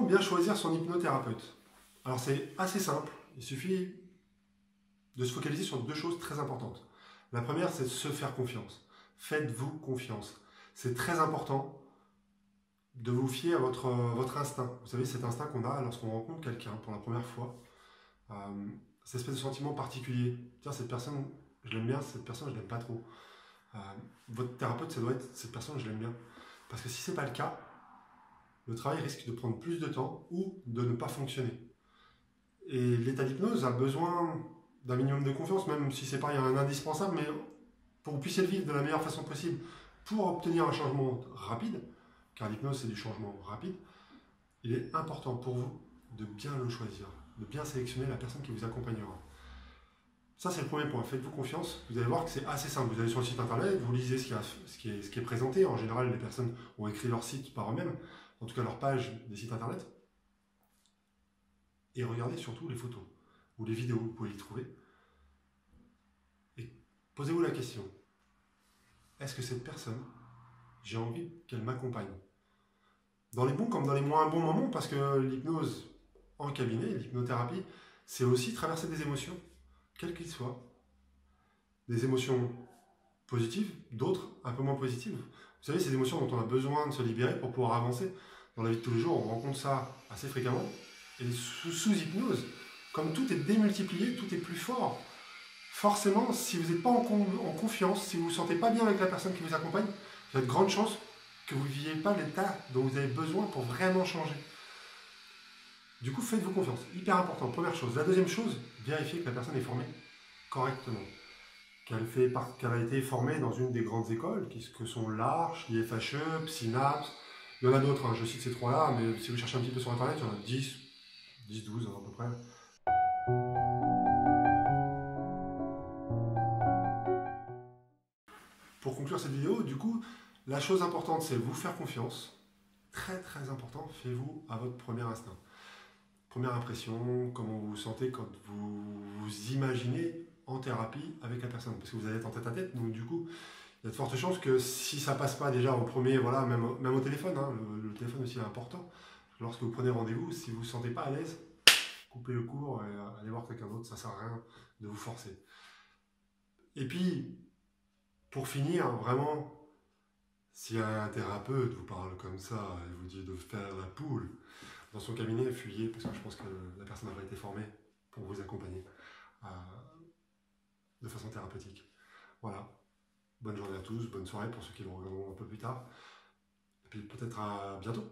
bien choisir son hypnothérapeute? Alors c'est assez simple, il suffit de se focaliser sur deux choses très importantes. La première, c'est de se faire confiance. Faites-vous confiance. C'est très important de vous fier à votre instinct. Vous savez, cet instinct qu'on a lorsqu'on rencontre quelqu'un pour la première fois. Cette espèce de sentiment particulier. Tiens, cette personne, je l'aime bien, cette personne, je l'aime pas trop. Votre thérapeute, ça doit être cette personne, je l'aime bien. Parce que si c'est pas le cas, le travail risque de prendre plus de temps ou de ne pas fonctionner. Et l'état d'hypnose a besoin d'un minimum de confiance, même si c'est pas un indispensable, mais pour que vous puissiez le vivre de la meilleure façon possible, pour obtenir un changement rapide, car l'hypnose c'est du changement rapide, il est important pour vous de bien le choisir, de bien sélectionner la personne qui vous accompagnera. Ça c'est le premier point, faites-vous confiance, vous allez voir que c'est assez simple, vous allez sur le site internet, vous lisez ce qui est présenté, en général les personnes ont écrit leur site par eux-mêmes, en tout cas leur page des sites internet, et regardez surtout les photos ou les vidéos, vous pouvez les trouver, et posez-vous la question, est-ce que cette personne, j'ai envie qu'elle m'accompagne? Dans les bons comme dans les moins bons moments, parce que l'hypnose en cabinet, l'hypnothérapie, c'est aussi traverser des émotions, quelles qu'elles soient. Des émotions positives, d'autres un peu moins positives. Vous savez, ces émotions dont on a besoin de se libérer pour pouvoir avancer. Dans la vie de tous les jours, on rencontre ça assez fréquemment. Et sous hypnose, comme tout est démultiplié, tout est plus fort, forcément, si vous n'êtes pas en confiance, si vous ne vous sentez pas bien avec la personne qui vous accompagne, il y a de grandes chances que vous ne viviez pas l'état dont vous avez besoin pour vraiment changer. Du coup, faites-vous confiance. Hyper important, première chose. La deuxième chose, vérifiez que la personne est formée correctement. Qu'elle a été formée dans une des grandes écoles, que sont l'Arche, l'IFHE, Synapse. Il y en a d'autres, hein, je cite ces trois-là, mais si vous cherchez un petit peu sur Internet, il y en a 10, 12 à peu près. Pour conclure cette vidéo, du coup, la chose importante, c'est vous faire confiance. Très très important, faites-vous à votre premier instinct. Première impression, comment vous vous sentez quand vous vous imaginez en thérapie avec la personne. Parce que vous allez être en tête à tête, donc du coup, il y a de fortes chances que si ça passe pas déjà au premier, voilà, même au téléphone, hein, le téléphone aussi est important. Lorsque vous prenez rendez-vous, si vous ne vous sentez pas à l'aise, coupez le cours et allez voir quelqu'un d'autre, ça ne sert à rien de vous forcer. Et puis, pour finir, vraiment, si un thérapeute vous parle comme ça et vous dit de faire la poule dans son cabinet, fuyez, parce que je pense que la personne n'a pas été formée pour vous accompagner de façon thérapeutique. Voilà. Bonne journée à tous, bonne soirée pour ceux qui le regarderont un peu plus tard. Et puis peut-être à bientôt.